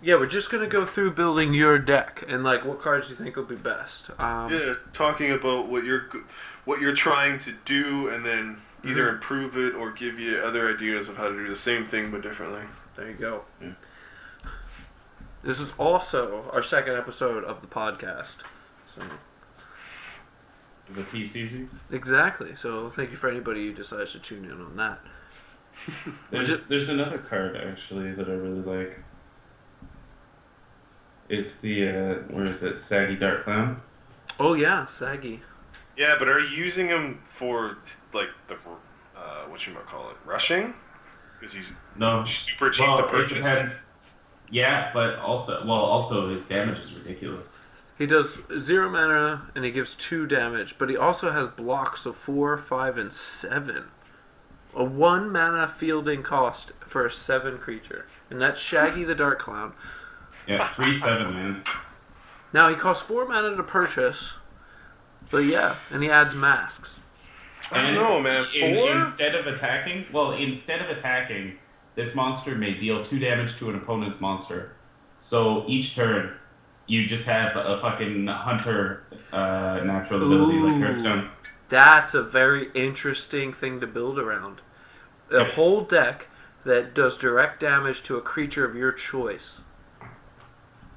yeah, we're just gonna go through building your deck and like what cards you think will be best. Yeah, talking about what you're trying to do, and then either improve it or give you other ideas of how to do the same thing but differently. There you go. Yeah. This is also our second episode of the podcast. So The PCC. exactly. So thank you for anybody who decides to tune in on that. There's another card actually that I really like. It's the where is it? Saggy Dark Clown. Oh yeah, Shaggy. Yeah, but are you using him for like the whatchamacallit, rushing? Because he's No, super cheap well, to it purchase. depends. Yeah, but also his damage is ridiculous. He does 0 mana and he gives 2 damage, but he also has blocks of 4, 5, and 7. A 1 mana fielding cost for a 7 creature, and that's Shaggy the Dark Clown. Yeah, 3/7, man. Now he costs 4 mana to purchase, but yeah, and he adds masks. I don't know, man. 4? Instead of attacking, this monster may deal 2 damage to an opponent's monster. So each turn, you just have a fucking hunter natural ability like Hearthstone. That's a very interesting thing to build around. A whole deck that does direct damage to a creature of your choice.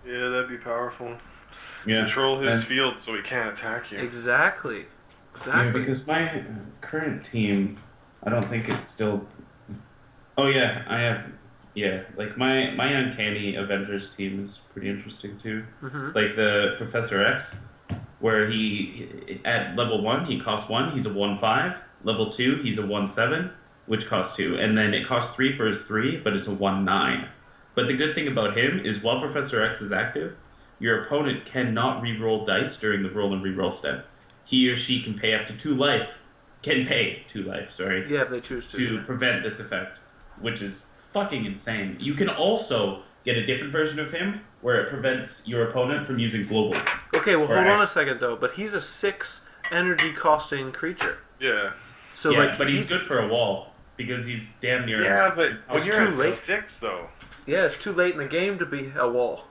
Yeah, that'd be powerful. Yeah. Control his field so he can't attack you. Exactly. Yeah, because my current team, I don't think it's still. Oh yeah, I have. Yeah, like my Uncanny Avengers team is pretty interesting too. Mm-hmm. Like the Professor X, where he at level 1 he costs 1, he's a 1/5. Level 2 he's a 1/7, which costs 2, and then it costs 3 for his 3, but it's a 1/9. But the good thing about him is while Professor X is active, your opponent cannot re-roll dice during the roll and re-roll step. He or she can pay up to 2 life. Can pay 2 life, sorry. Yeah, if they choose to. To prevent this effect, which is fucking insane. You can also get a different version of him where it prevents your opponent from using globals. Okay, well, hold on a second, though. But he's a 6 energy costing creature. Yeah. So, yeah, like, but he's good for a wall because he's damn near. Yeah, but when It's you're too at late. 6, though. Yeah, it's too late in the game to be a wall.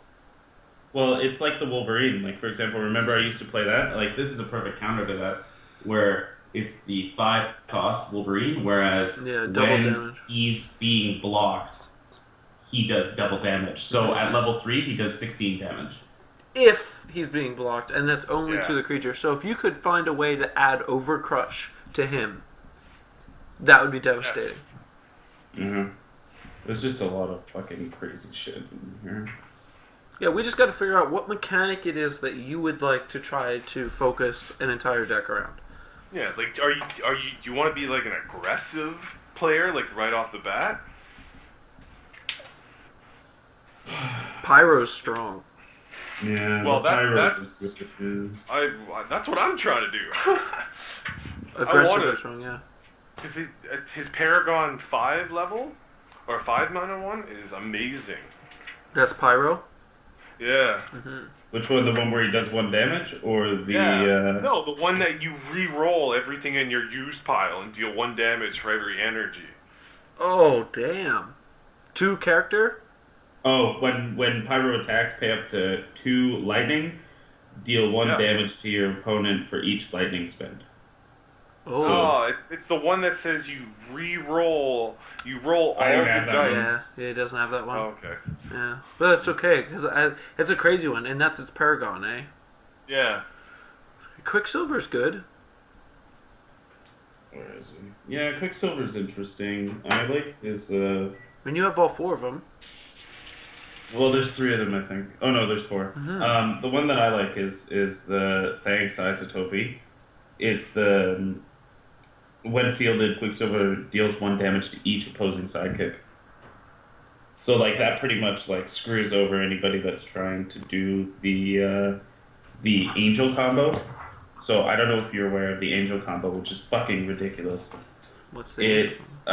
Well, it's like the Wolverine. Like, for example, remember I used to play that? Like, this is a perfect counter to that, where it's the 5 cost Wolverine, whereas double when damage. he's being blocked, he does double damage. So at level 3, he does 16 damage. If he's being blocked, and that's only to Yeah. the creature. So if you could find a way to add Overcrush to him, that would be devastating. Yes. Mm-hmm. There's just a lot of fucking crazy shit in here. Yeah, we just got to figure out what mechanic it is that you would like to try to focus an entire deck around. Yeah, like, do you want to be like an aggressive player, like right off the bat? Pyro's strong. Yeah, Well, the Pyro that's is good too. that's what I'm trying to do. Aggressive wanna- is strong, yeah. Because his Paragon 5 level, or 5 mana one, is amazing. That's Pyro? Yeah. Which one? The one where he does 1 damage, or the? No, the one that you re-roll everything in your used pile and deal 1 damage for every energy. Oh, damn. 2 character? Oh, when Pyro attacks, pay up to 2 lightning, deal 1 damage to your opponent for each lightning spent. Oh. It's the one that says you re-roll, you roll all I don't the have that dice. Yeah, it doesn't have that one. Oh, okay. Yeah, but that's okay, because it's a crazy one, and that's its Paragon, eh? Yeah. Quicksilver's good. Where is he? Yeah, Quicksilver's interesting. I like his. I mean, you have all 4 of them. Well, there's 3 of them, I think. Oh no, there's 4. Mm-hmm. The one that I like is the Thanks Isotopy. It's the when fielded, Quicksilver deals 1 damage to each opposing sidekick. So like that pretty much like screws over anybody that's trying to do the Angel combo. So I don't know if you're aware of the Angel combo, which is fucking ridiculous. What's the It's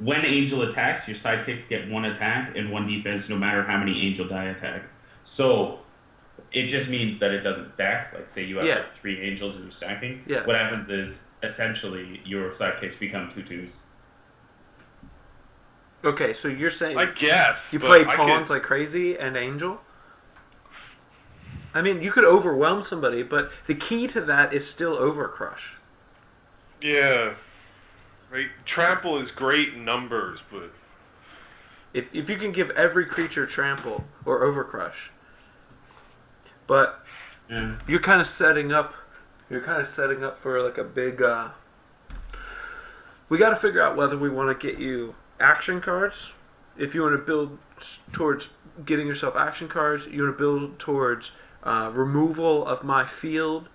when Angel attacks, your sidekicks get 1 attack and 1 defense, no matter how many Angel die attack. So it just means that it doesn't stack. Like say you have like 3 Angels and you're stacking. Yeah. What happens is essentially your sidekicks become 2/2s. Okay, so you're saying I guess you but play I pawns could- like crazy and angel? I mean, you could overwhelm somebody, but the key to that is still overcrush. Yeah. Right. Trample is great in numbers, but If you can give every creature trample or overcrush, but Yeah. you're kind of setting up. You're kind of setting up for like a big. We got to figure out whether we want to get you action cards. If you want to build towards getting yourself action cards, you want to build towards removal of my field,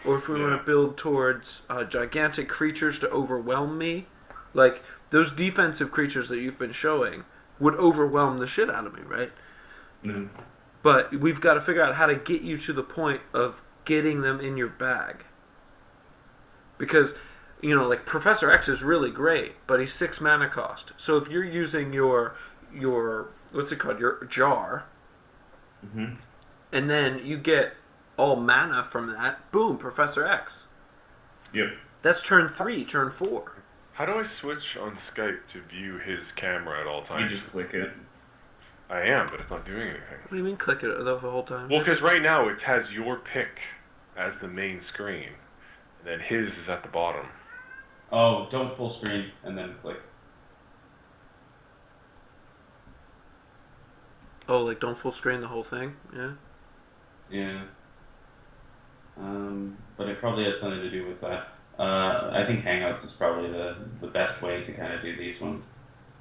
or if we want to build towards gigantic creatures to overwhelm me, like those defensive creatures that you've been showing would overwhelm the shit out of me, right? Mm. But we've got to figure out how to get you to the point of getting them in your bag. Because, like Professor X is really great, but he's 6 mana cost. So if you're using your what's it called? Your jar, Mm-hmm. and then you get all mana from that, boom, Professor X. Yep. That's turn 3, turn 4. how do I switch on Skype to view his camera at all times? You just click it. I am, but it's not doing anything. What do you mean click it the whole time? Well, because right now it has your pick as the main screen, and then his is at the bottom. Oh, don't full screen and then click. Oh, like don't full screen the whole thing? Yeah. Yeah. But it probably has something to do with that. I think Hangouts is probably the best way to kind of do these ones.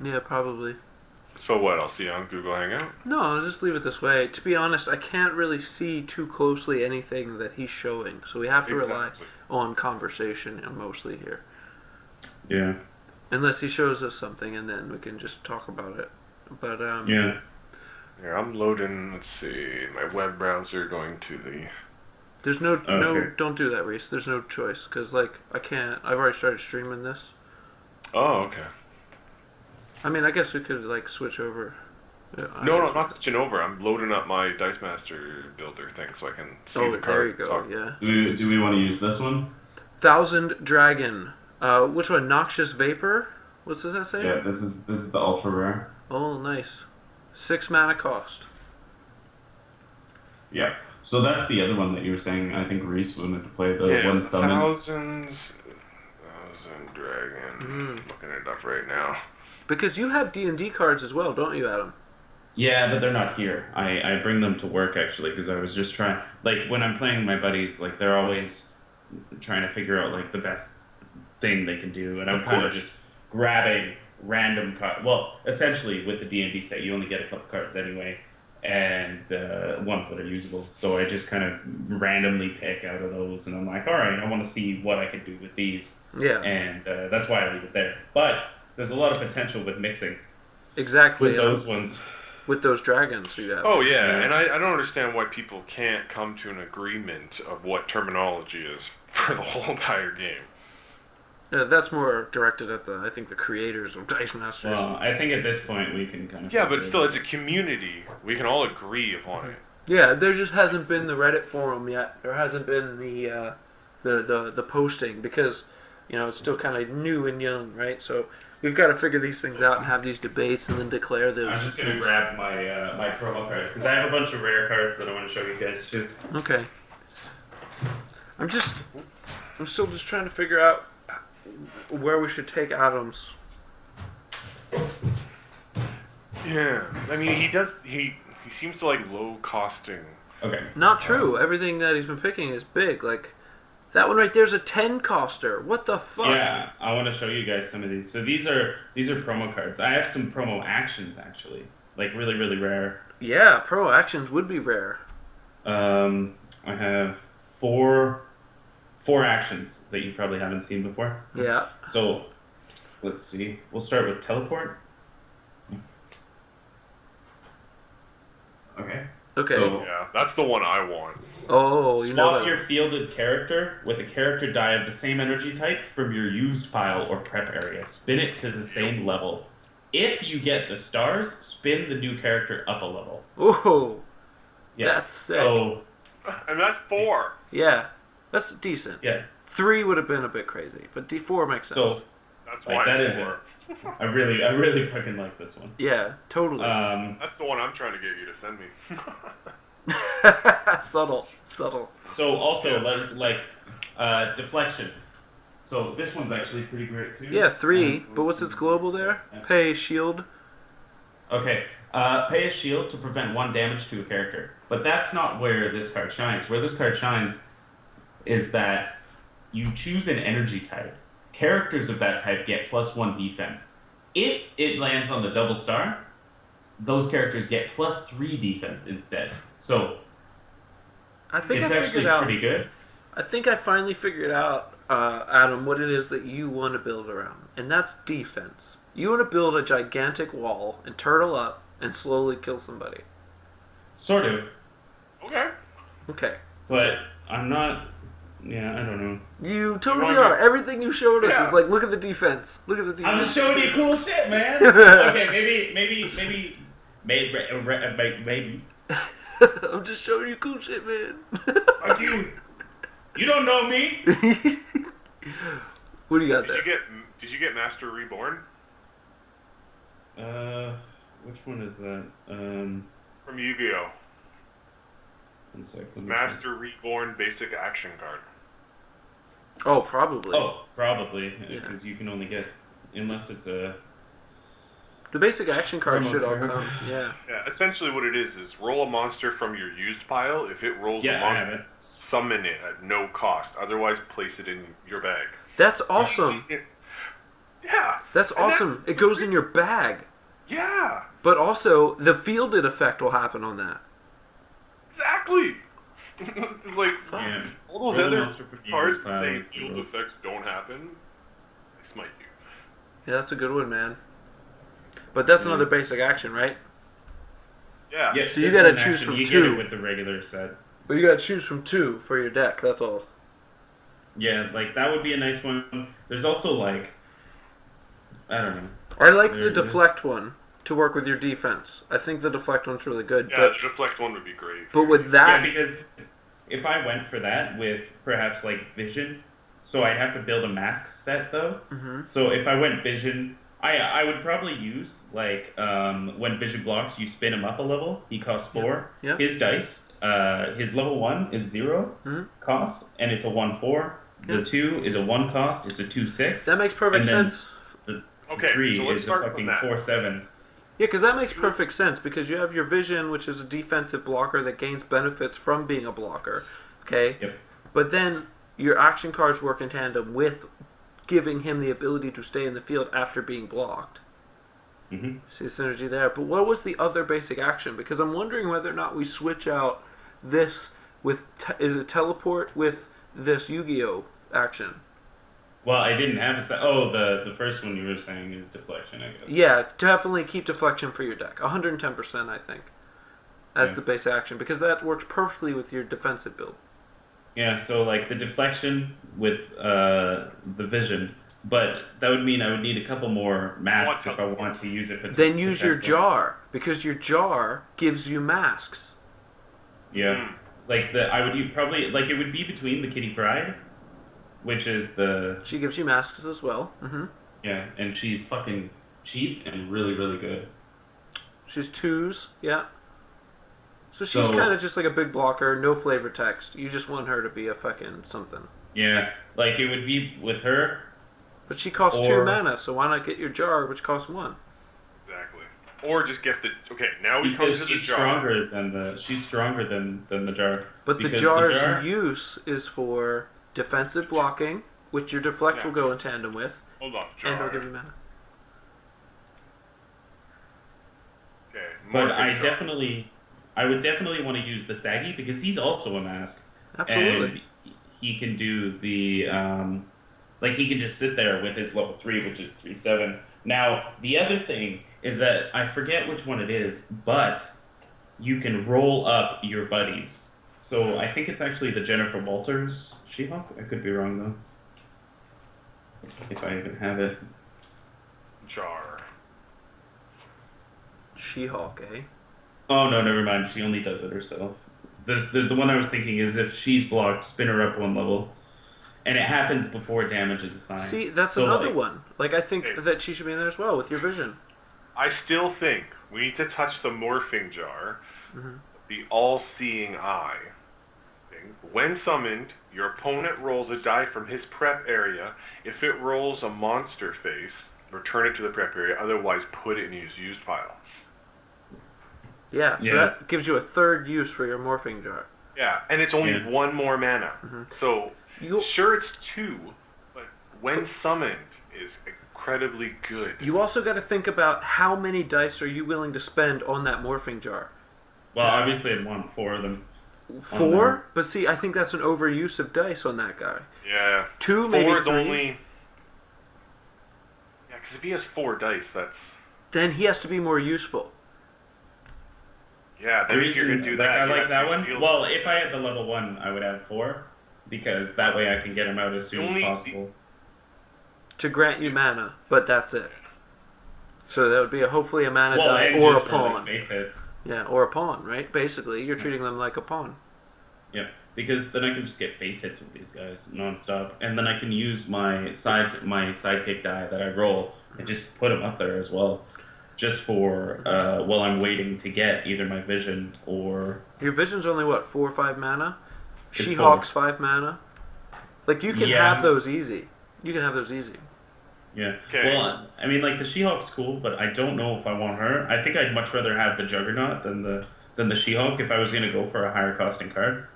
Yeah, probably. So what? I'll see you on Google Hangout. No, I'll just leave it this way. To be honest, I can't really see too closely anything that he's showing, so we have to rely on conversation mostly here. Yeah. Unless he shows us something, and then we can just talk about it. But Yeah. Here, I'm loading. Let's see, my web browser, going to the. there's no Okay. don't do that, Reese. There's no choice because I can't. I've already started streaming this. Oh, okay. I mean, I guess we could switch over. Yeah, No, I'm not switching over. I'm loading up my Dice Master builder thing so I can see the there cards. you go. Yeah. Do we want to use this one? Thousand Dragon. Which one? Noxious Vapor. What does that say? Yeah, this is the ultra rare. Oh, nice. 6 mana cost. Yeah. So that's the other one that you were saying. I think Reese wanted to play the Yeah, one summon. Thousand Dragon. Looking it up right now. Because you have D&D cards as well, don't you, Adam? Yeah, but they're not here. I bring them to work actually because I was just trying. Like when I'm playing with my buddies, like they're always trying to figure out like the best thing they can do, and I'm kind of just grabbing random cards. Well, essentially with the D&D set, you only get a couple cards anyway, and ones that are usable. So I just kind of randomly pick out of those, and I'm like, all right, I want to see what I can do with these. Yeah. And that's why I leave it there. But there's a lot of potential with mixing Exactly. with those ones. With those dragons you have. Oh yeah, and I don't understand why people can't come to an agreement of what terminology is for the whole entire game. That's more directed at I think the creators of Dice Masters. Well, I think at this point we can kind of... Yeah, but still, as a community, we can all agree upon it. Yeah, there just hasn't been the Reddit forum yet. There hasn't been the posting because, it's still kind of new and young, right? So we've got to figure these things out and have these debates and then declare those. I'm just going to grab my my promo cards because I have a bunch of rare cards that I want to show you guys too. Okay. I'm still just trying to figure out where we should take Adams. Yeah, I mean, he seems to like low costing. Okay. Not true. Everything that he's been picking is big. Like, that one right there's a 10 coster. What the fuck? Yeah, I want to show you guys some of these. So these are promo cards. I have some promo actions actually, like really really rare. Yeah, pro actions would be rare. I have four actions that you probably haven't seen before. Yeah. So let's see. We'll start with teleport. Okay. Okay. So, Yeah, that's the one I want. oh, you know swap that. your fielded character with a character die of the same energy type from your used pile or prep area. Spin it to the same level. If you get the stars, spin the new character up a level. Ooh, Yeah. that's sick. So, And that's 4. Yeah, that's decent. yeah. 3 would have been a bit crazy, but D4 makes sense. So, That's Like why that it's is more. it. I really fucking like this one. Yeah, totally. That's the one I'm trying to get you to send me. Subtle. So also Yeah. deflection. So this one's actually pretty great too. Yeah, 3. But what's its global there? Pay shield. Okay. Pay a shield to prevent 1 damage to a character. But that's not where this card shines. Where this card shines is that you choose an energy type. Characters of that type get +1 defense. If it lands on the double star, those characters get +3 defense instead. So I think it's I actually figured out. pretty good. I think I finally figured out, Adam, what it is that you want to build around, and that's defense. You want to build a gigantic wall and turtle up and slowly kill somebody. Sort of. Okay. Okay. But Okay. I'm not. Yeah, I don't know. You totally You want are. Everything you showed us Yeah. is like, look at the defense. Look at the defense. I'm just showing you cool shit, man. Okay, maybe. I'm just showing you cool shit, man. Fuck you. You don't know me. What do you got there? Did you get Master Reborn Which one is that? from Yu-Gi-Oh? One sec. Master Reborn basic action card. Oh, probably. Oh, probably Yeah. because you can only get unless it's a. The basic action cards Promo should all card. come. Yeah. Yeah, essentially what it is roll a monster from your used pile. If it rolls a Yeah, I have monster, it. summon it at no cost. Otherwise, place it in your bag. That's awesome. Yeah. That's And awesome. It goes in your bag. Yeah. But also, the fielded effect will happen on that. Exactly. Like Yeah. all those Roll a other monster from cards used that pile say with field rolls. effects don't happen, they smite you. Yeah, that's a good one, man. But that's Yeah. another basic action, right? Yeah. Yeah, So you this gotta is an choose action. from you 2. Get it with the regular set. Well, you gotta choose from 2 for your deck, that's all. Yeah, like that would be a nice one. There's also like, I don't know. I like the There it is. deflect one to work with your defense. I think the deflect one's really good. Yeah, the deflect one would be great. But with Yeah, that, because if I went for that with perhaps like vision, so I'd have to build a mask set though. Mhm. So if I went vision, I would probably use like when vision blocks, you spin him up a level. He costs 4. Yeah. His dice, his level 1 is 0 Mhm. cost, and it's a 1/4. Yeah. The 2 is a 1 cost. It's a 2/6. that makes perfect And then sense. Okay, 3 so let's is start a from fucking that. 4/7. Yeah, because that makes perfect sense, because you have your vision, which is a defensive blocker that gains benefits from being a blocker. Okay? Yep. But then your action cards work in tandem with giving him the ability to stay in the field after being blocked. Mm-hmm. See the synergy there. But what was the other basic action? Because I'm wondering whether or not we switch out this with... is it teleport with this Yu-Gi-Oh! Action? Well, I didn't have a set. Oh, the first one you were saying is deflection, I guess. Yeah, definitely keep deflection for your deck. 110%, I think, as Yeah. the base action, because that works perfectly with your defensive build. Yeah, so like the deflection with the vision, but that would mean I would need a couple more masks if I want to use it. Then use your jar, because your jar gives you masks. Yeah, like I would probably like it would be between the Kitty Pryde, which is the She gives you masks as well. Mm-hmm. yeah, and she's fucking cheap and really really good. She's 2s, yeah. So she's kind of just like a big blocker, no flavor text. You just want her to be a fucking something. Yeah, like it would be with her. But she costs Or- 2 mana, so why not get your jar, which costs 1? Exactly. Or just get the... Okay, now we come Because to the she's jar. stronger than the jar. But the Because jar's jar- use is for defensive blocking, which your deflect will go in tandem with, Hold on, and it'll jar. give you mana. Okay, But morphing jar. I would definitely want to use the Shaggy because he's also a mask. Absolutely. And he can do the like he can just sit there with his level 3, which is 3/7. Now the other thing is that I forget which one it is, but you can roll up your buddies. So I think it's actually the Jennifer Walters She-Hulk. I could be wrong though. If I even have it. Jar. She-Hulk, eh? Oh no, never mind. She only does it herself. The one I was thinking is if she's blocked, spin her up 1 level, and it happens before damage is assigned. See, that's So, another like, one. Like, I think Okay. that she should be in there as well with your vision. I still think we need to touch the morphing jar, the all-seeing eye thing. When summoned, your opponent rolls a die from his prep area. If it rolls a monster face, return it to the prep area. Otherwise, put it in his used pile. Yeah, so Yeah. that gives you a third use for your morphing jar. Yeah, and it's only Yeah. one more mana. So, You sure, it's 2, but when summoned is incredibly good. you also got to think about how many dice are you willing to spend on that morphing jar. Well, obviously I'd want 4 of them. 4? But see, I think that's an overuse of dice on that guy. Yeah. 2, maybe 4 is 3. only... Yeah, because if he has 4 dice, that's... Then he has to be more useful. Yeah, The then if you're going reason to do that, I you like have that to one. field Well, this. if I had the level 1, I would have 4, because that way I can get him out as soon as possible. To grant you mana, but that's it. So that would be hopefully a mana die and or a just for, like, pawn. face hits. Yeah, or a pawn, right? Basically, you're treating them like a pawn. Yeah, because then I can just get face hits with these guys nonstop, and then I can use my sidekick die that I roll and just put them up there as well, just for while I'm waiting to get either my vision or Your vision's only what, 4 or 5 mana? It's She-Hawk's 5 mana. Like you can Yeah. have those easy. You can have those easy. yeah. Okay. Well, I mean, like the She-Hulk's cool, but I don't know if I want her. I think I'd much rather have the Juggernaut than the She-Hulk if I was gonna go for a higher costing card.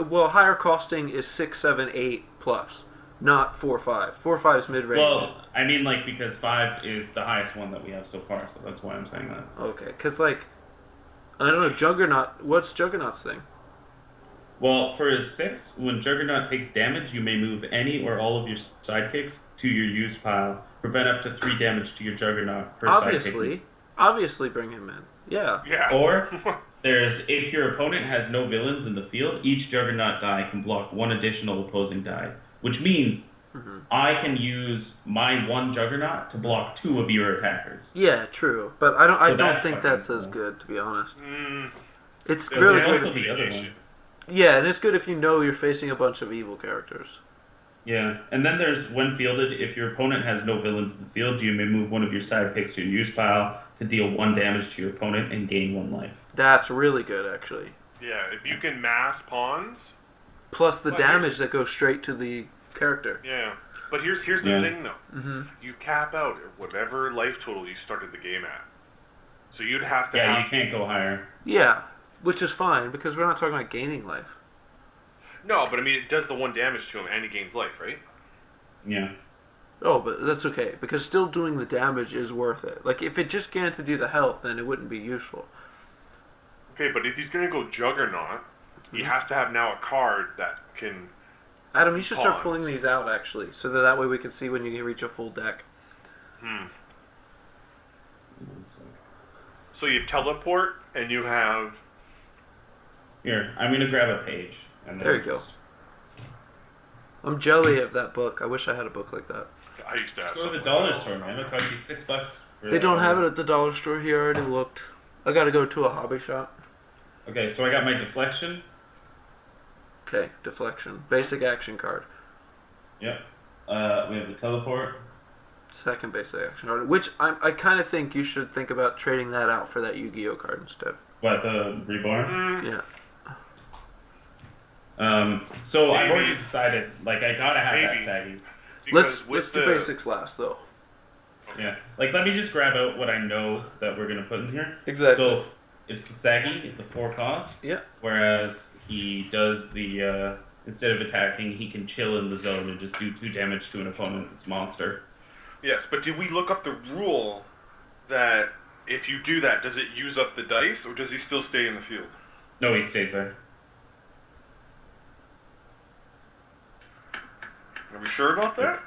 Well, higher costing is 6, 7, 8 plus, not 4, 5. 4, 5 is mid range. Well, I mean, like because 5 is the highest one that we have so far, so that's why I'm saying that. Okay, because like, I don't know, Juggernaut. What's Juggernaut's thing? Well, for his 6, when Juggernaut takes damage, you may move any or all of your sidekicks to your used pile. Prevent up to 3 damage to your Juggernaut per Obviously, bring him in. Yeah. Yeah. Or there's if your opponent has no villains in the field, each Juggernaut die can block 1 additional opposing die, which means I can use my 1 Juggernaut to block 2 of your attackers. Yeah, true. But I don't. So I don't that's think fucking that's as cool. good, to be honest. Mm, It's yeah, really there's good. also the other one. mitigation. Yeah, and it's good if you know you're facing a bunch of evil characters. Yeah, and then there's when fielded, if your opponent has no villains in the field, you may move one of your sidekicks to your use pile to deal 1 damage to your opponent and gain 1 life. That's really good, actually. Yeah, if you can mass pawns, Plus the Well, damage that goes straight to the character. yeah. But here's the Yeah. thing, though. You cap out at whatever life total you started the game at. So you'd have to Yeah, you have... can't go higher. Yeah, which is fine because we're not talking about gaining life. No, but I mean, it does the 1 damage to him and he gains life, right? Yeah. Oh, but that's okay because still doing the damage is worth it. Like if it just came to do the health, then it wouldn't be useful. Okay, but if he's going to go Juggernaut, he has to have now a card that can... Adam, you should start Pawns. pulling these out actually, so that way we can see when you reach a full deck. So you teleport and you have... Here, I'm gonna grab a page. And then There you go. I'm jelly of that book. I wish I had a book like that. I used to have Go to the something dollar like store, man. It'll cost you $6. They don't have it at the dollar store here. I already looked. I gotta go to a hobby shop. Okay, so I got my deflection. Okay, deflection. Basic action card. Yep. We have the teleport. Second basic action card. Which I kind of think you should think about trading that out for that Yu-Gi-Oh card instead. What, the reborn? Yeah. So I've Maybe. already decided, like, I gotta have that Maybe. saggy. because Let's do basics last though. Yeah. Like, let me just grab out what I know that we're gonna put in here. Exactly. So, it's the saggy, the 4 cost. Yeah. Whereas he does the, instead of attacking, he can chill in the zone and just do 2 damage to an opponent's monster. Yes, but did we look up the rule that if you do that, does it use up the dice or does he still stay in the field? No, he stays there. Are we sure about that?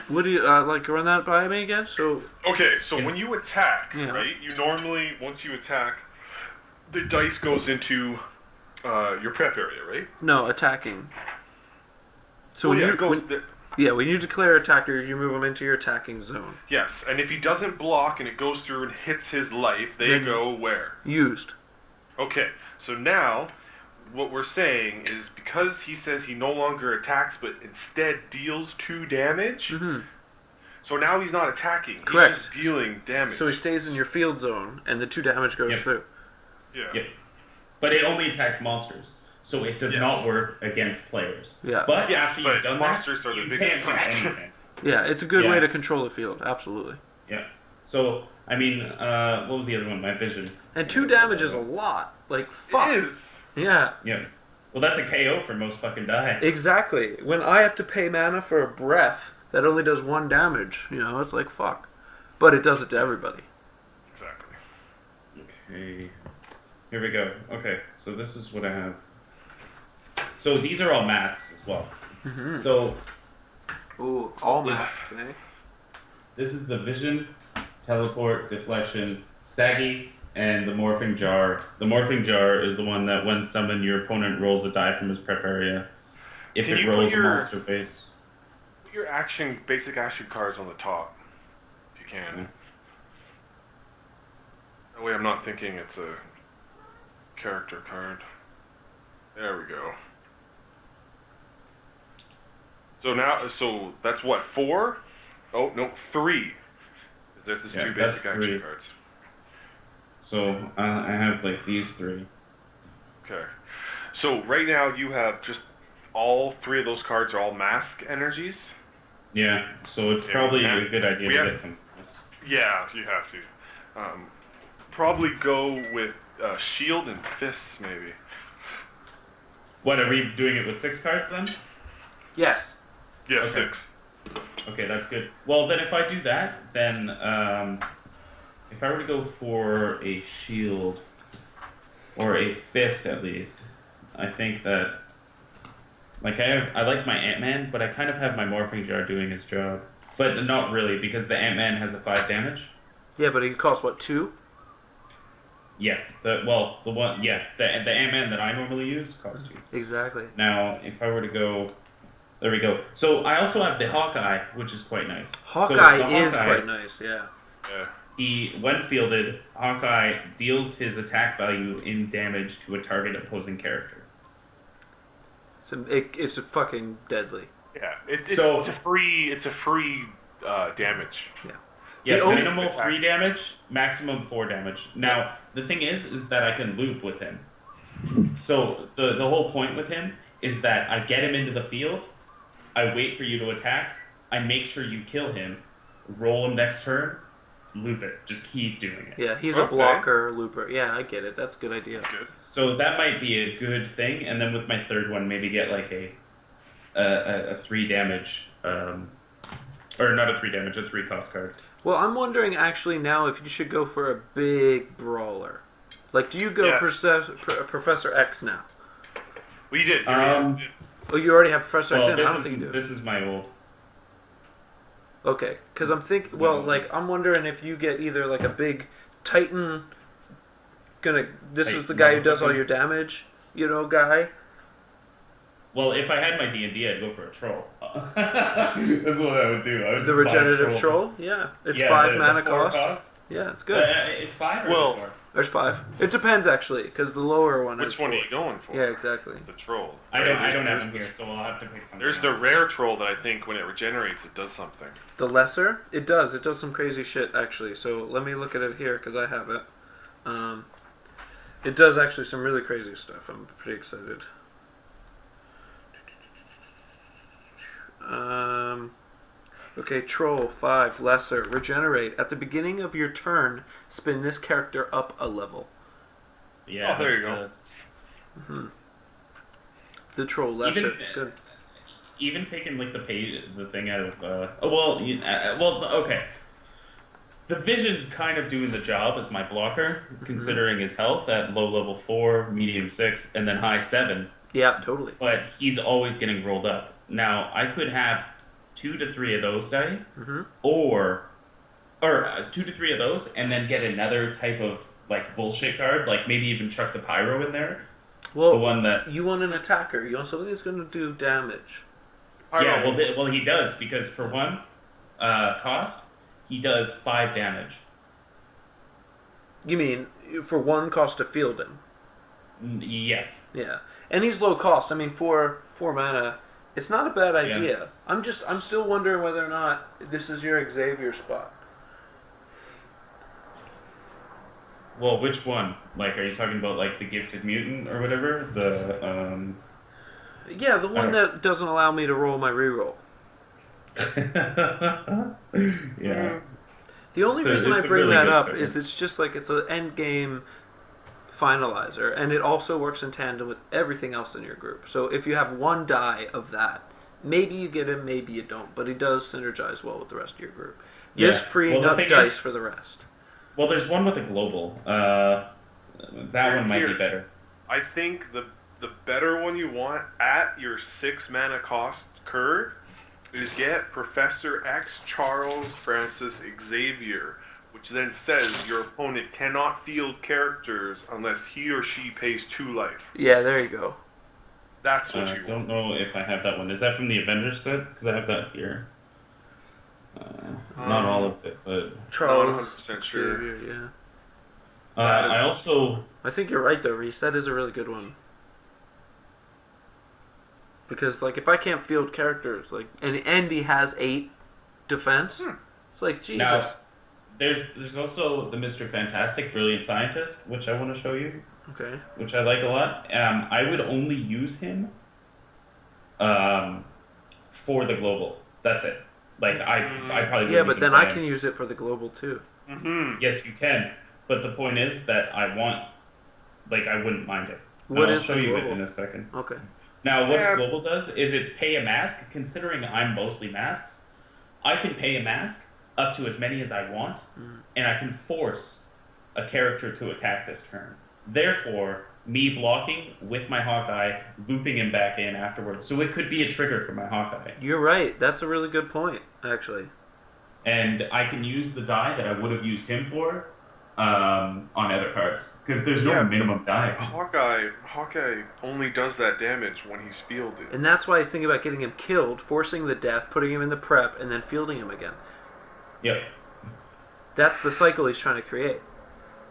What do you like? Run that by me again. So Okay, so when It's- you attack, Yeah. right? You normally, once you attack, the dice goes into your prep area, right? no attacking. So Well, when yeah, you it goes when, there. yeah when you declare attackers, you move them into your attacking zone. Yes, and if he doesn't block and it goes through and hits his life, they Then- go where? Used. Okay, so now what we're saying is because he says he no longer attacks, but instead deals 2 damage. Mm-hmm. So now he's not attacking. Correct. He's just dealing damage. So he stays in your field zone, and the 2 damage goes through. Yeah. Yep. But it only attacks monsters, so it does not work against players. Yeah. But after you've done monsters that, are the you biggest can't do threat. anything. Yeah, it's a good way to control the field. Absolutely. Yeah. So, I mean, what was the other one? My vision. And 2 damage is a lot. Like, fuck. It is. Yeah. Yeah. Well, that's a KO for most fucking die. Exactly. When I have to pay mana for a breath that only does 1 damage, it's like, fuck. But it does it to everybody. Exactly. Okay. Here we go. Okay, so this is what I have. So these are all masks as well. Mm-hmm. So... Ooh, all masks, eh? This is the Vision, Teleport, Deflection, Shaggy, and the Morphing Jar. The Morphing Jar is the one that when summoned, your opponent rolls a die from his prep area. If Can it you rolls put a your- monster face. Put your basic action cards on the top, if you can. That way I'm not thinking it's a character card. There we go. So that's what, 4? Oh, no, 3. Because there's just 2 that's basic action 3. cards. So I have like these 3. Okay. So right now you have just all 3 of those cards are all mask energies. Yeah, so it's probably a good idea to get some. Yeah, you have to. Probably go with shield and fists, maybe. What, are we doing it with 6 cards then? Yes. Yeah, Okay. 6. Okay, that's good. Well, then if I do that, then if I were to go for a shield or a fist at least, I think that like I like my Ant-Man, but I kind of have my Morphing Jar doing his job, but not really because the Ant-Man has a 5 damage. Yeah, but it costs what, 2? Yeah, the Ant-Man that I normally use costs 2. Exactly. Now, if I were to go, there we go. So I also have the Hawkeye, which is quite nice. Hawkeye So the is Hawkeye, quite nice, yeah. He, when fielded, Hawkeye deals his attack value in damage to a target opposing character. It's fucking deadly. Yeah, it's a free damage. Yeah. Yes, The only- minimal 3 damage, maximum 4 damage. Now, the thing is that I can loop with him. So the whole point with him is that I get him into the field, I wait for you to attack, I make sure you kill him, roll him next turn, loop it. Just keep doing it. Yeah, he's a blocker, looper. Yeah, I get it. That's a good idea. That's good. So that might be a good thing, and then with my third one, maybe get like a 3 damage, or not a 3 damage, a 3 cost card. Well, I'm wondering actually now if you should go for a big brawler. Like, do you go Professor X now? Well, you did. Here he is. Oh, you already have Professor X in? I don't This think you do. this is my old. Okay, because I'm thinking, I'm wondering if you get either like a big Titan, this is the guy who does all your damage, guy. Well, if I had my D&D, I'd go for a troll. That's what I would do. I would The just buy a regenerative troll? Yeah. It's 5 mana the 4 cost. Yeah, it's good. It's 5 or Well, 4? There's 5. It depends, actually, because the lower one Which is one 4. are you going for? Yeah, exactly. The troll. I don't have There's him here, so I'll have to pick something There's else. the rare troll that I think when it regenerates, it does something. The lesser? It does. It does some crazy shit, actually. So let me look at it here, because I have it. It does actually some really crazy stuff. I'm pretty excited. Okay, Troll, 5, Lesser, Regenerate. At the beginning of your turn, spin this character up a level. Yeah, Oh, there you go. The Troll, Lesser, it's good. Even taking like the thing out of okay. The Vision's kind of doing the job as my blocker, considering his health at low level 4, medium 6, and then high 7. Yeah, totally. But he's always getting rolled up. Now I could have 2 to 3 of those die, or 2 to 3 of those, and then get another type of like bullshit card, like maybe even chuck the Pyro in there. Well, the one that you want an attacker. You want something that's going to do damage. Yeah, well, he does, because for 1 cost, he does 5 damage. You mean for 1 cost to field him? Yes. Yeah, and he's low cost. I mean, for 4 mana, it's not a bad idea. I'm still wondering whether or not this is your Xavier spot. Well, which one? Like, are you talking about like the Gifted Mutant or whatever? Yeah, the one that doesn't allow me to roll my reroll. Yeah. The only So reason I it's a bring really that good up card. is it's just like it's an end game finalizer, and it also works in tandem with everything else in your group. So if you have one die of that, maybe you get him, maybe you don't, but he does synergize well with the rest of your group. This freeing the up thing dice is- for the rest. Well, there's one with a global. That one might be better. I think the better one you want at your 6 mana cost curve is get Professor X Charles Francis Xavier, which then says your opponent cannot field characters unless he or she pays 2 life. Yeah, there you go. That's what I you want. don't know if I have that one. Is that from the Avengers set? Because I have that here. Not all of it, but Charles, Not 100% sure. Xavier, yeah. I also I think you're right though, Reese. That is a really good one. Because like if I can't field characters, like and he has 8 defense, it's like Jesus. now there's also the Mr. Fantastic Brilliant Scientist, which I want to show you, Okay. which I like a lot. I would only use him for the global. That's it. Like I probably Yeah, wouldn't but even then play I him. can use it for the global too. Mm-hmm. Yes, you can. But the point is that I wouldn't mind it. And What I'll is show the you it global? in a second. Okay. Now, what Yeah. global does is it's pay a mask. Considering I'm mostly masks, I can pay a mask up to as many as I want, and I can force a character to attack this turn. Therefore, me blocking with my Hawkeye, looping him back in afterwards. So it could be a trigger for my Hawkeye. You're right. That's a really good point, actually. And I can use the die that I would have used him for on other cards. Because there's no Yeah. minimum die. Hawkeye only does that damage when he's fielded. And that's why he's thinking about getting him killed, forcing the death, putting him in the prep, and then fielding him again. Yep. That's the cycle he's trying to create.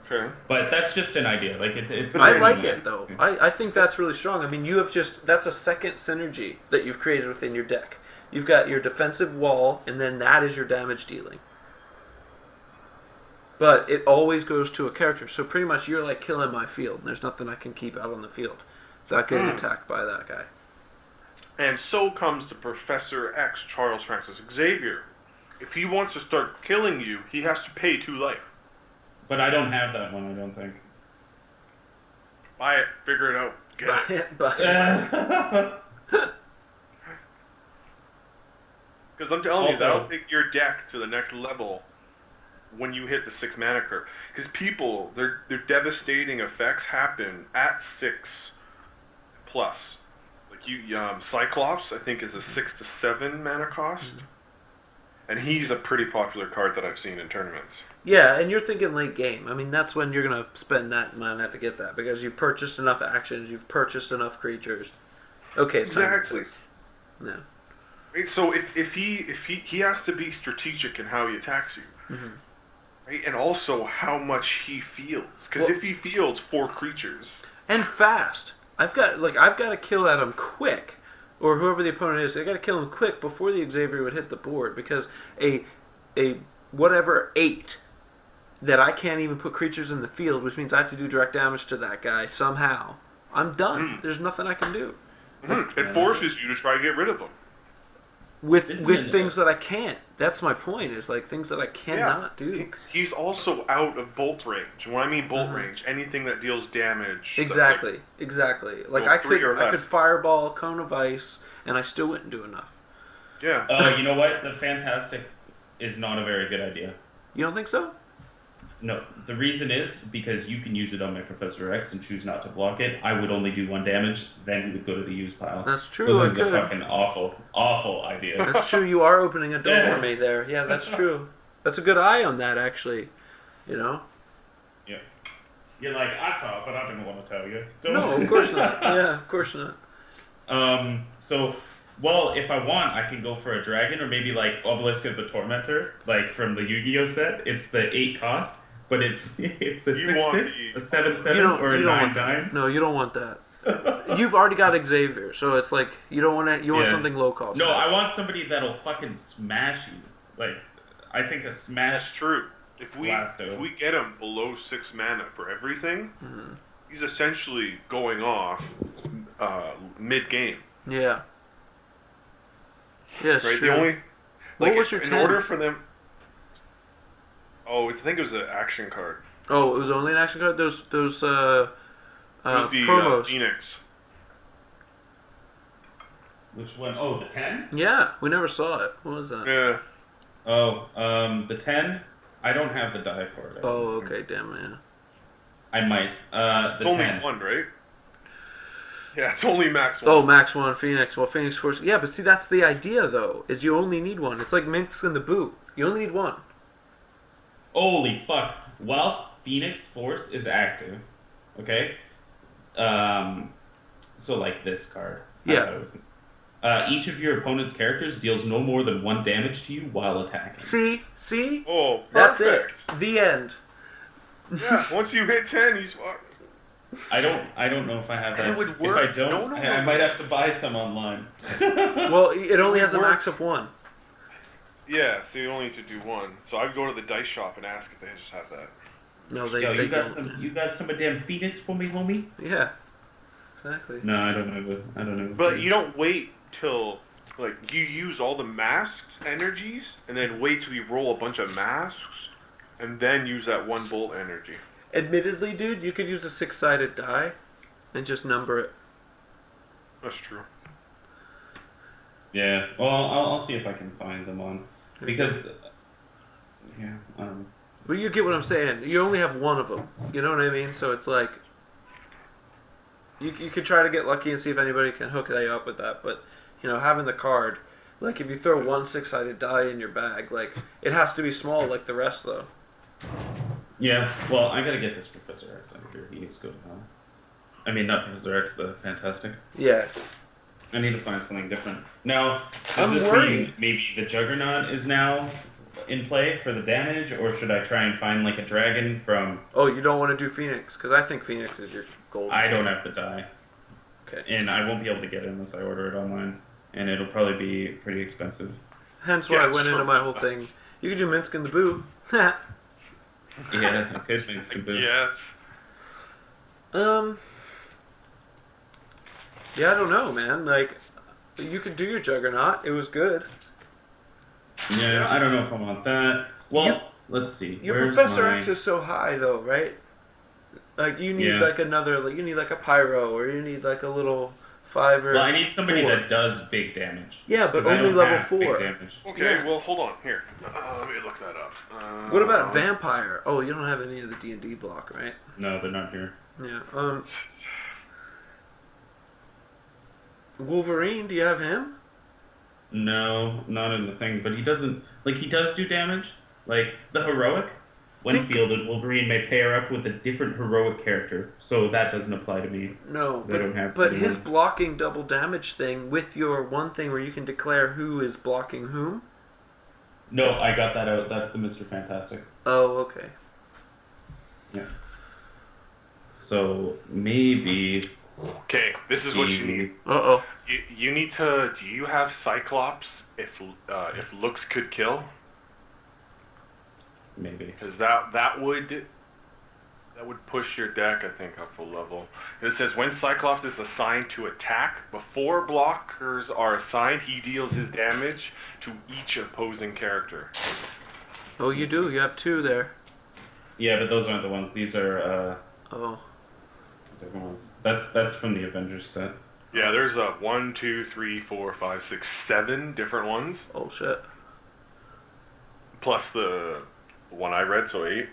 Okay. But that's just an idea. Like it's. But I then- like it though. I think that's really strong. I mean, you have that's a second synergy that you've created within your deck. You've got your defensive wall, and then that is your damage dealing. But it always goes to a character, so pretty much you're like killing my field, and there's nothing I can keep out on the field without getting attacked by that guy. And so comes the Professor X Charles Francis Xavier. If he wants to start killing you, he has to pay 2 life. But I don't have that one. I don't think. Buy it. Figure it out. Get it. But Because I'm telling you, Also- that'll take your deck to the next level when you hit the 6 mana curve. Because people, their devastating effects happen at 6 plus. Like Cyclops, I think, is a 6 to 7 mana cost. And he's a pretty popular card that I've seen in tournaments. yeah, and you're thinking late game. I mean, that's when you're going to spend that mana to get that, because you've purchased enough actions, you've purchased enough creatures. Okay, it's time to Exactly. play. Yeah. Right, so if he has to be strategic in how he attacks you, right, and also how much he fields. Because Well- if he fields 4 creatures, And fast. I've got to kill at him quick, or whoever the opponent is. I got to kill him quick before the Xavier would hit the board, because a whatever 8 that I can't even put creatures in the field, which means I have to do direct damage to that guy somehow. I'm done. There's nothing I can do it forces you to try to get rid of them. with This with isn't- things that I can't. That's my point. Is like things that I cannot do. He's also out of bolt range. And when I mean bolt range, anything that deals damage. that's Exactly. Exactly. Like Well, I 3 or could less. fireball, cone of ice, and I still wouldn't do enough. yeah. Oh, you know what? The Fantastic is not a very good idea. You don't think so? No, the reason is because you can use it on my Professor X and choose not to block it. I would only do 1 damage, then he would go to the use pile. That's true, So I this is a could. fucking awful idea. That's true. You are opening a door for me there. Yeah, that's true. That's a good eye on that, actually. You know? Yeah. You're like, I saw it, but I didn't want to tell you. No, of course not. Yeah, of course not. So, well, if I want, I can go for a dragon, or maybe like Obelisk of the Tormentor, like from the Yu-Gi-Oh set. It's the 8 cost, but it's a You 6/6, want a 7/7, You don't. or a You don't 9/9. want that. No, you don't want that. You've already got Xavier, so it's like you don't want to. You want Yeah. something low cost. No, I want somebody that'll fucking smash you. Like, I think a smash. That's true. If we Blasto. get him below 6 mana for everything, Mm-hmm. he's essentially going off mid game. Yeah. Yeah, Right? sure. The only What was your in 10? order for them. Oh, I think it was an action card. Oh, it was only an action card. Those It was the promos. Phoenix. Which one? Oh, the 10? Yeah, we never saw it. What was that? Yeah. Oh, the 10? I don't have the die for it. Oh, okay, damn it. I might. The It's only 10. one, right? Yeah, it's only max one. Oh, Max 1, Phoenix. Well, Phoenix Force. Yeah, but see, that's the idea, though, is you only need one. It's like Minx in the boot. You only need one. Holy fuck. While Phoenix Force is active, okay? So like this card. I Yeah. thought it was each of your opponent's characters deals no more than 1 damage to you while attacking. See? Oh, That's perfect. it. The end. Yeah, once you hit 10, he's fucked. I don't know if I have that. It would work. If I don't, No. I might have to buy some online. Well, it only has a work. max of 1. Yeah, so you only need to do one. So I would go to the dice shop and ask if they just have that. No, they, Yo, they you got don't. you got some of damn Phoenix for me, homie? Yeah, exactly. No, I don't know. I don't know. But you don't wait till like you use all the masks energies and then wait till you roll a bunch of masks and then use that 1 bolt energy. Admittedly, dude, you could use a 6-sided die and just number it. That's true. Yeah. Well, I'll see if I can find them on because. Yeah. I don't know. But you get what I'm saying. You only have one of them. You know what I mean? So it's like you could try to get lucky and see if anybody can hook you up with that. But you know, having the card, like if you throw one 6-sided die in your bag, like it has to be small like the rest though. Yeah, well, I gotta get this Professor X out of here. He needs to go to hell. I mean, not Professor X, the Fantastic. Yeah. I need to find something different. Now, does I'm this worried. mean maybe the Juggernaut is now in play for the damage, or should I try and find like a dragon from... Oh, you don't want to do Phoenix because I think Phoenix is your gold. I don't have to die. Okay. And I won't be able to get it unless I order it online. And it'll probably be pretty expensive. Hence why Yeah, I it's went into for my whole thing. nuts. You could do Minsk in the Boo. Yeah, I could make some boom. Yes. Yeah, I don't know, man. Like, you could do your Juggernaut. It was good. Yeah, I don't know if I want that. Well, You- let's see. Your Where's Professor my... X is so high, though, right? Like, you need Yeah. like another, like, you need like a Pyro, or you need like a little 5 or Well, I need somebody 4. that does big damage. Yeah, but 'Cause I only don't level have big 4. damage. Okay, Yeah. well, hold on. Here. Let me look that up. What about Vampire? Oh, you don't have any of the D&D block, right? No, they're not here. Yeah. Wolverine, do you have him? No, not in the thing. But he doesn't... Like, he does do damage. Like, the heroic, when Think- fielded, Wolverine may pair up with a different heroic character. So that doesn't apply to me. No, 'Cause I don't have but anyone. his blocking double damage thing with your one thing where you can declare who is blocking whom. No, I got that out. That's the Mr. Fantastic. Oh, okay. Yeah. So, maybe... Okay, this is what you need. Uh-oh. You need to. Do you have Cyclops? If looks could kill, Maybe. because that would push your deck, I think, up a level. It says when Cyclops is assigned to attack, before blockers are assigned, he deals his damage to each opposing character. Oh, you do. You have 2 there. Yeah, but those aren't the ones. These are, Oh. different ones. That's from the Avengers set. Yeah, there's 1, 2, 3, 4, 5, 6, 7 different ones, Oh, shit. plus the one I read, so 8.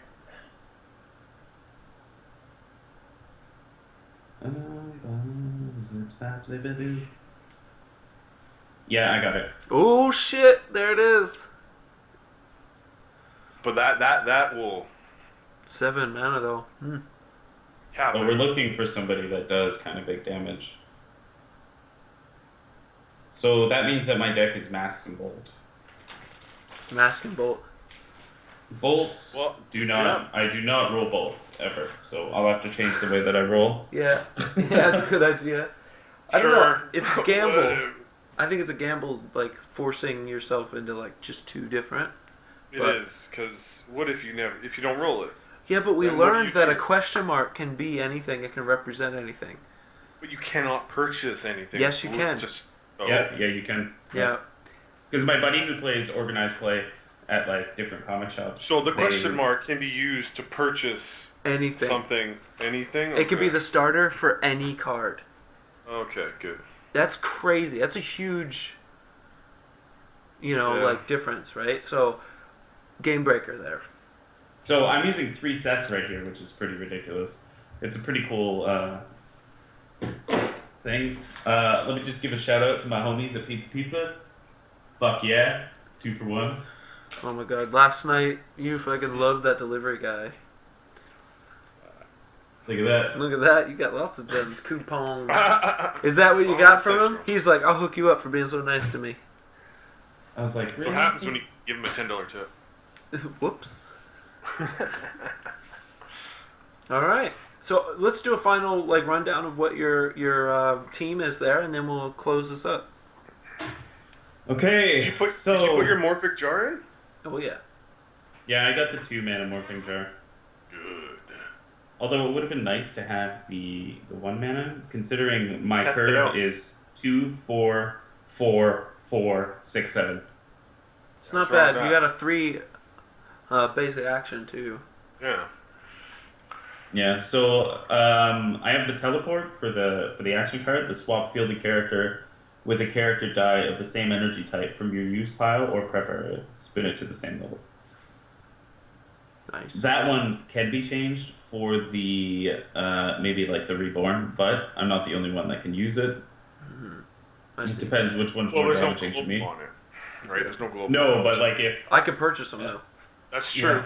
Yeah, I got it. Oh, shit. There it is. But that will. 7 mana, though. Yeah, But but we're looking for somebody that does kind of big damage. So that means that my deck is Mask and Bolt. Mask and Bolt. Bolts. Well, do not. I do not roll bolts ever. So I'll have to change the way that I roll. Yeah, that's a good idea. I don't know. It's a gamble. Whatever. I think it's a gamble, like forcing yourself into like just two different. It is, because what if you don't roll it? Yeah, but we Then what do learned you that do? a question mark can be anything. It can represent anything. But you cannot purchase anything. Yes, you can. Yeah, you can. Yeah. Because my buddy who plays organized play at like different comic shops. So the question mark can be used to purchase Anything. anything. It could be the starter for any card. Okay, good. That's crazy. That's a huge, like difference, right? So, game breaker there. So I'm using 3 sets right here, which is pretty ridiculous. It's a pretty cool thing. Let me just give a shout out to my homies at Pizza Pizza. Fuck yeah, 2 for 1. Oh my god! Last night you fucking loved that delivery guy. Look at that. Look at that! You got lots of them coupons. Is that what you got from him? He's like, I'll hook you up for being so nice to me. I was like, So what happens when you give him a $10 tip? Whoops. All right. So let's do a final rundown of what your team is there, and then we'll close this up. Okay. Did you put your Morphic jar in? Oh yeah. Yeah, I got the 2 mana Morphing jar. Good. Although it would have been nice to have the 1 mana, considering my Test it curve out. is 2, 4, 4, 4, 6, 7. It's not What's wrong bad. with You that? got a 3 basic action too. Yeah. Yeah, so I have the teleport for the action card, the swap fielded character with a character die of the same energy type from your use pile or prep area. Spin it to the same level. Nice. That one can be changed for the maybe like the reborn, but I'm not the only one that can use it. I It see. depends which one's Well, more there's no damaging to global me. on it. Right? There's no global. No, on but it. like if I could purchase them though. That's true.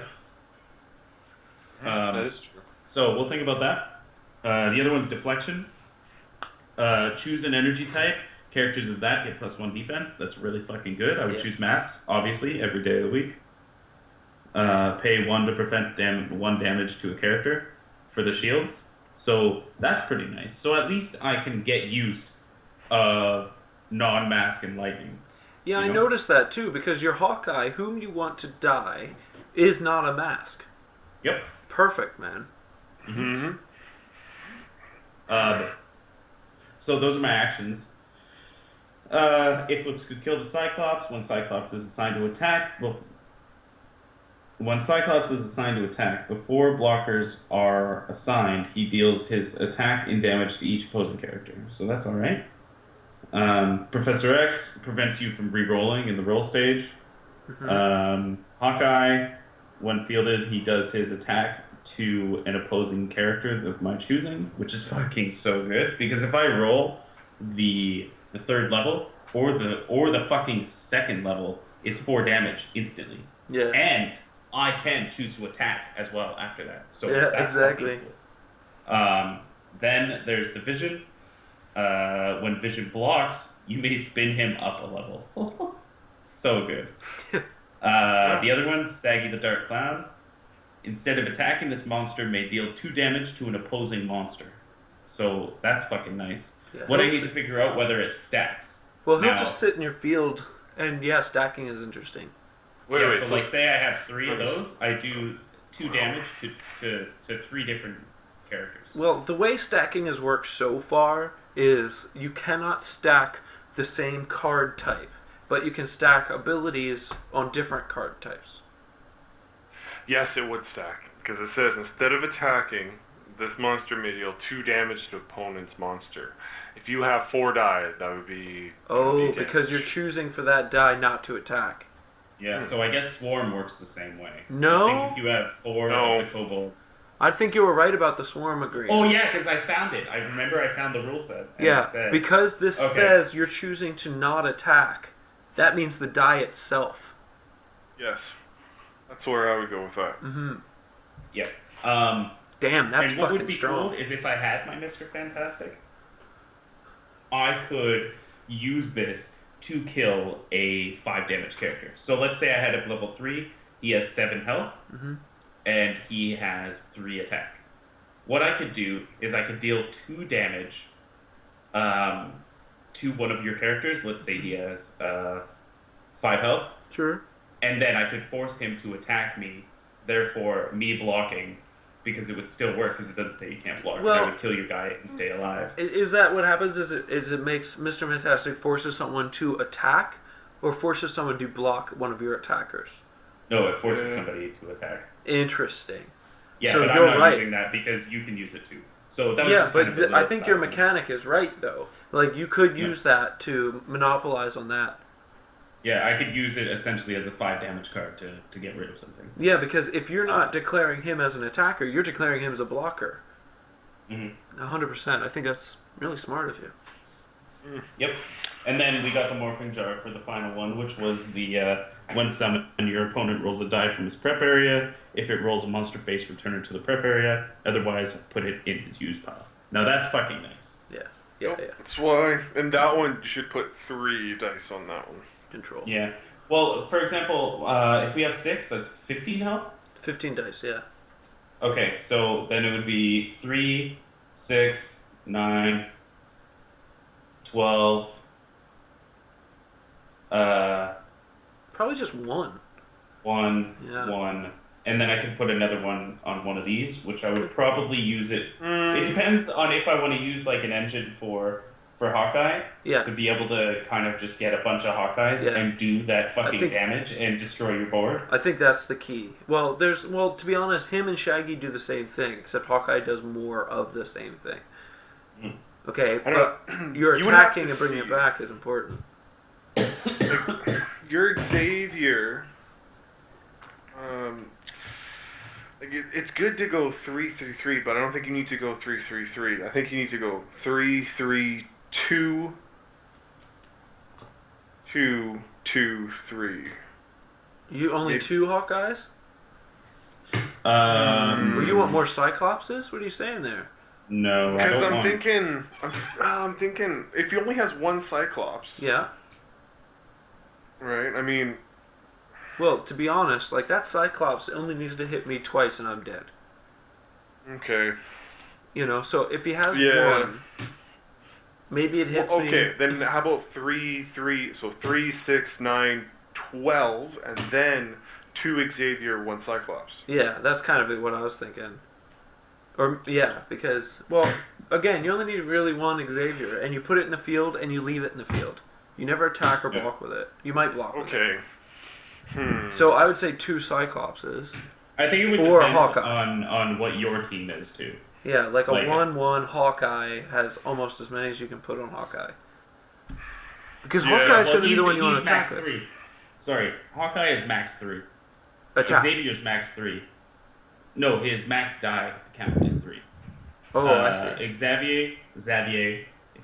Yeah. That is true. So we'll think about that. The other one's Deflection. Choose an energy type. Characters of that get +1 defense. That's really fucking good. I would choose Masks, obviously, every day of the week. Pay 1 to prevent 1 damage to a character for the shields. So that's pretty nice. So at least I can get use of non-mask and lightning. Yeah, I You know? noticed that too because your Hawkeye, whom you want to die, is not a mask. Yep. Perfect, man. Mm-hmm. So those are my actions. If looks could kill the Cyclops, when Cyclops is assigned to attack, when Cyclops is assigned to attack, before blockers are assigned, he deals his attack and damage to each opposing character. So that's alright. Professor X prevents you from re-rolling in the roll stage. Hawkeye, when fielded, he does his attack to an opposing character of my choosing, which is fucking so good. Because if I roll the 3rd level or the fucking 2nd level, it's 4 damage instantly. Yeah. And I can choose to attack as well after that. So Yeah, that's exactly. fucking cool. Then there's the Vision. When Vision blocks, you may spin him up a level. So good. The other one's Shaggy the Dark Clown. Instead of attacking, this monster may deal 2 damage to an opposing monster. So that's fucking nice. Yeah, What I he'll need to s- figure out whether it stacks. Well, he'll Now- just sit in your field, and yeah, stacking is interesting. Wait, Yeah, wait. so like say I have 3 of Let me those, I do 2 damage to 3 different characters. Well, the way stacking has worked so far is you cannot stack the same card type, but you can stack abilities on different card types. Yes, it would stack. Because it says, instead of attacking, this monster may deal 2 damage to opponent's monster. If you have 4 die, that would be... Oh, 8 because you're damage. choosing for that die not to attack. Yeah, so I guess Swarm works the same way. No. I think if you have 4 No. of the kobolds. I think you were right about the swarm agreement. Oh yeah, because I found it. I remember I found the rule set. And Yeah, it said, because this Okay. says you're choosing to not attack. That means the die itself. Yes. That's where I would go with that. Yep. Damn, that's and what fucking would be strong. cool is if I had my Mr. Fantastic, I could use this to kill a 5 damage character. So let's say I had a level 3, he has 7 health, and he has 3 attack. What I could do is I could deal 2 damage to one of your characters. Let's say he has 5 health. Sure. And then I could force him to attack me, therefore me blocking, because it would still work because it doesn't say you can't block. Well, I would kill your guy and stay alive. Is that what happens? Is it makes Mr. Fantastic forces someone to attack, or forces someone to block one of your attackers? No, it forces somebody to attack. Interesting. Yeah, so but you're I'm not right. using that because you can use it too. So that was Yeah, just kind but of I think your mechanic is right though. Like you could use that to monopolize on that. Yeah, I could use it essentially as a 5 damage card to get rid of something. Yeah, because if you're not declaring him as an attacker, you're declaring him as a blocker. 100%. I think that's really smart of you. Yep. And then we got the Morphing Jar for the final one, which was the when summoned, your opponent rolls a die from his prep area. If it rolls a monster face, return it to the prep area. Otherwise, put it in his use pile. Now that's fucking nice. Yeah. That's why. And that one, you should put 3 dice on that one. Control. Yeah. Well, for example, if we have 6, that's 15 health? 15 dice, yeah. Okay, so then it would be 3, 6, 9, 12. Probably just one. 1, Yeah. 1. And then I could put another one on one of these, which I would probably use it. It depends on if I want to use like an engine for Hawkeye. Yeah. To be able to kind of just get a bunch of Hawkeyes and do that fucking damage and destroy your board. I think that's the key. Well, to be honest, him and Shaggy do the same thing, except Hawkeye does more of the same thing. Okay, but you're attacking and bringing it back is important. Like, your Xavier, like it's good to go 3-3-3, but I don't think you need to go 3-3-3. I think you need to go 3-3-2, 2-2-3. You only 2 Hawkeyes? Or you want more Cyclopses? What are you saying there? No, because I'm thinking if he only has 1 Cyclops. Yeah. Right. I mean. Well, to be honest, like that Cyclops only needs to hit me twice and I'm dead. Okay. So if he has 1, maybe it hits me. Okay, then how about 3-3? So 3, 6, 9, 12, and then 2 Xavier, 1 Cyclops. Yeah, that's kind of what I was thinking. Or because again, you only need really 1 Xavier, and you put it in the field and you leave it in the field. You never attack or block with it. You might block with it. Okay. So I would say 2 Cyclopses. I think it would or depend Hawkeye. on what your team is too. Yeah, like a 1/1 Hawkeye has almost as many as you can put on Hawkeye. Because Hawkeye's going to be the one you want to attack with. 3. Sorry, Hawkeye is max 3. Attack. Xavier's max 3. No, his max die count is 3. Oh, I see. Xavier,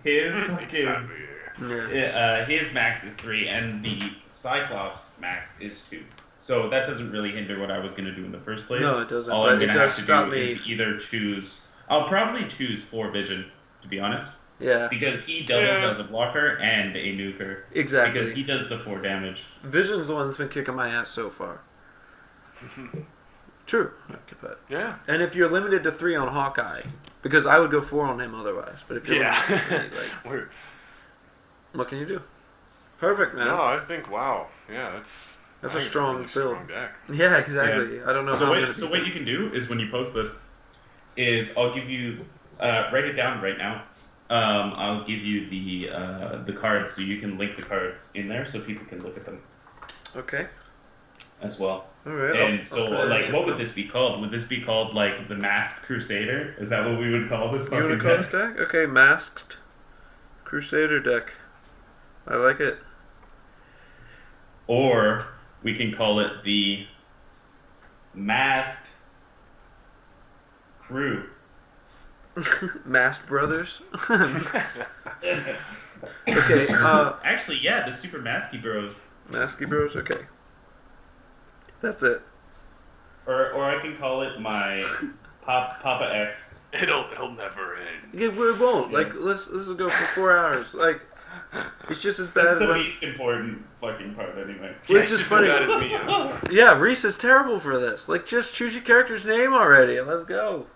his fucking... his max is 3, and the Cyclops max is 2. So that doesn't really hinder what I was going to do in the first place. No, it doesn't. All but I'm it gonna does have to stop do me. is either choose. I'll probably choose 4 Vision, to be honest. Yeah. Because he doubles as a blocker and a nuker. Exactly. Because he does the 4 damage. Vision's the one that's been kicking my ass so far. True. Yeah. And if you're limited to 3 on Hawkeye, because I would go 4 on him otherwise. But if you're limited to 3, what can you do? Perfect, man. No, I think that's a strong really build. Strong deck. Yeah, exactly. Yeah. I don't know So how I'm what, going to so what you can do is when you post this, is I'll give you write it down right now. I'll give you the cards so you can link the cards in there so people can look at them. Okay. As well. All right. And what would this be called? Would this be called like the Masked Crusader? Is that what we would call this? You want to call this deck? Okay, Masked Crusader deck. I like it. Or we can call it the Masked Crew. Masked Brothers. Okay. Actually, yeah, the Super Masky Bros. Masky Bros. Okay. That's it. Or I can call it my Papa X. It'll never end. Yeah, we won't. Yeah. Like let's go for 4 hours. Like He's just as That's bad the as least important fucking part, anyway. Which He's is just funny. as bad as me. Huh? Yeah, Reese is terrible for this. Like, just choose your character's name already and let's go.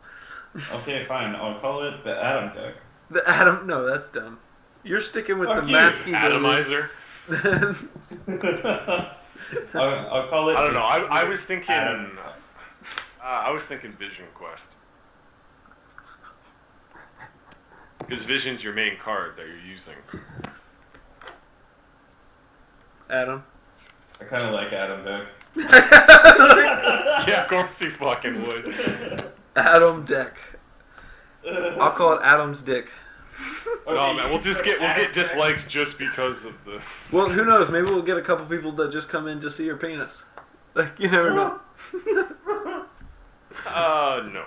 Okay, fine. I'll call it the Atom deck. The Atom. No, that's dumb. You're sticking with Fuck the you, Masky Atomizer. I'll call it. I don't the know. I was thinking. Atom. I was thinking Vision Quest. Because Vision's your main card that you're using. Adam. I kind of like Atom deck. Yeah, of course you fucking would. Adam deck. I'll call it Adam's dick. No, man, we'll get dislikes just because of the. Well, who knows? Maybe we'll get a couple people that just come in to see your penis. Like, you never know. No.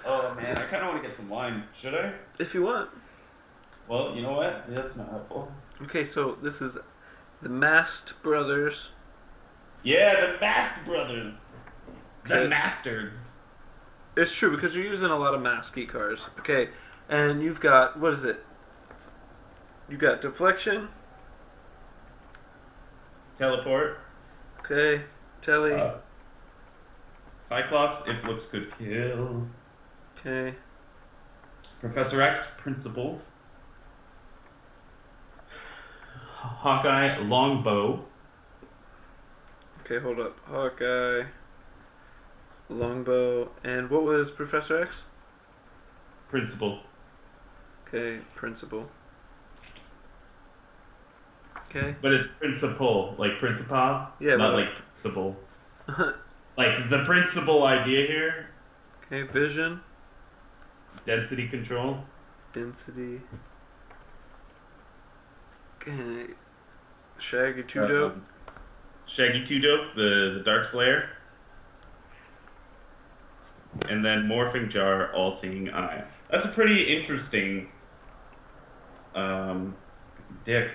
Oh man, I kind of want to get some wine. Should I? If you want. Well, you know what? That's not helpful. Okay, so this is the Masked Brothers. Yeah, the Masked Brothers. Okay. The Mastards. It's true, because you're using a lot of Masky cards. Okay, and you've got, what is it? You got Deflection. Teleport. Okay, Telly. Cyclops, if looks could kill. Okay. Professor X, Principal. Hawkeye, Longbow. Okay, hold up. Hawkeye, Longbow, and what was Professor X? Principal. Okay, Principal. Okay. But it's Principal, like Principal. Yeah, not but like Principal. Like the principal idea here. Okay, Vision. Density control. Density. Okay. Shaggy 2 Dope. Shaggy 2 Dope, the Dark Slayer. And then Morphing Jar, All Seeing Eye. That's a pretty interesting deck.